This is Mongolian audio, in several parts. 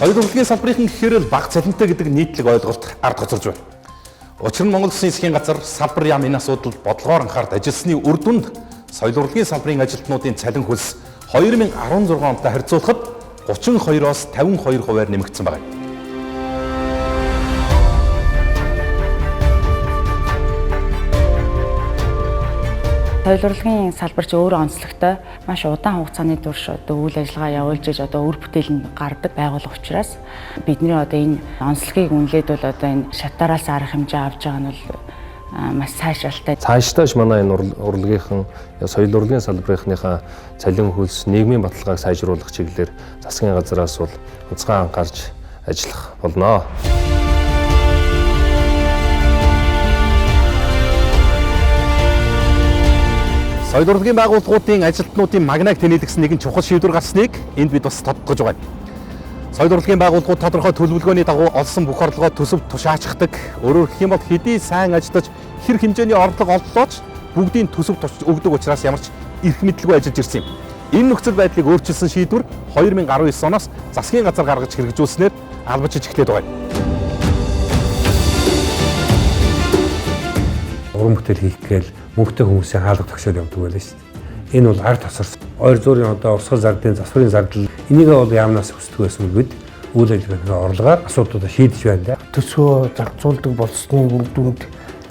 Соёл урлагийн салбарын гэхээр л бага цалинтай гэдэг нийтлэг ойлголт ард гоцорж байна. Учир нь Монгол Улсын засгийн газар салбар яам энэ асуудал бодлогоор анхаард ажилласны үр дүнд соёл урлагийн салбарын ажилтнуудын цалин хөлс 2016 онтой харьцуулахад 32-оос 52%-аар нэмэгдсэн байна. Соёл урлагийн салбар чи өөрөө онцлогтой маш удаан хугацааны турш үйл ажиллагаа явуулж иж өөр бүтээл нь гардаг байгууллага учраас бидний энэ онцлогийг үнэлээд бол энэ шатаараас арга хэмжээ авч байгаа нь бол маш сайжралтай. Цаашдаач манай энэ урлагийнхан соёл урлагийн салбарынхаа цалин хөлс нийгмийн баталгааг сайжруулах чиглэлээр засгийн газраас бол онцгой анхаарч ажиллах болно. Соёл урлагийн байгууллагуудын ажилтнуудын магнайг тэнэлгсэн нэгэн чухал шийдвэр гарсныг энд бид бас тодтогж байна. Соёл урлагийн байгууллагууд тодорхой төлөвлөгөөний дагуу олсон бүх орлогоо төсөвт тушаачдаг. Өөрөөр хэлэх юм бол хэдий сайн ажиллаж хэр хэмжээний орлого олдлооч бүгдийн төсөвт өгдөг учраас ямар ч эрх мэдлгүй ажиллаж ирсэн юм. Энэ нөхцөл байдлыг өөрчилсөн шийдвэр 2019 оноос засгийн газар гаргаж хэрэгжүүлснээр албажиж эхлээд байгаа юм. Уран бүтээл хийх гээл мөнгөтэй хүмүүсийн хаалга тогшоод явдаг байлаа шүү дээ. Энэ бол ард тосорсон. Ойр зуурын урсгал зардын засварын зардал энийг бол яамнаас өсдөг байсан бид үйл ажиллагааны орлогоор асуудлуудаа шийдэж байна. Төсвөө зарцуулдаг болсны үр дүнд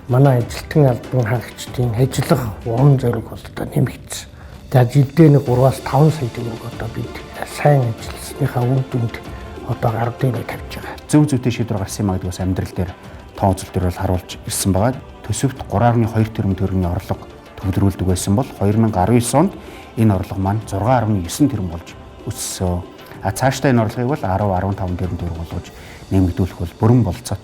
манай ажилтны албан хаагчдын ажиллах уран зориг бол одоо нэмэгдсэн. Тэгээд жилдээ нэг 3-аас 5 сая төгрөг одоо бид сайн ажилласныхаа үр дүнд одоо гар дээр тавьж байгаа. Зөв зүйтэй шийдвэр гарсан юм гэдгээс амьдрал дээр тоон үзэлтээр бол харуулж ирсэн байгаа. Төсөвт 3.2 тэрбум төгрөгийн орлого төвлөрүүлдэг байсан бол 2019 онд энэ орлого маань 6.9 тэрбум болж өссөн. Цаашдаа энэ орлогыг бол 10-15 тэрбум төгрөг болгож нэмэгдүүлэх бол бүрэн болцоотой.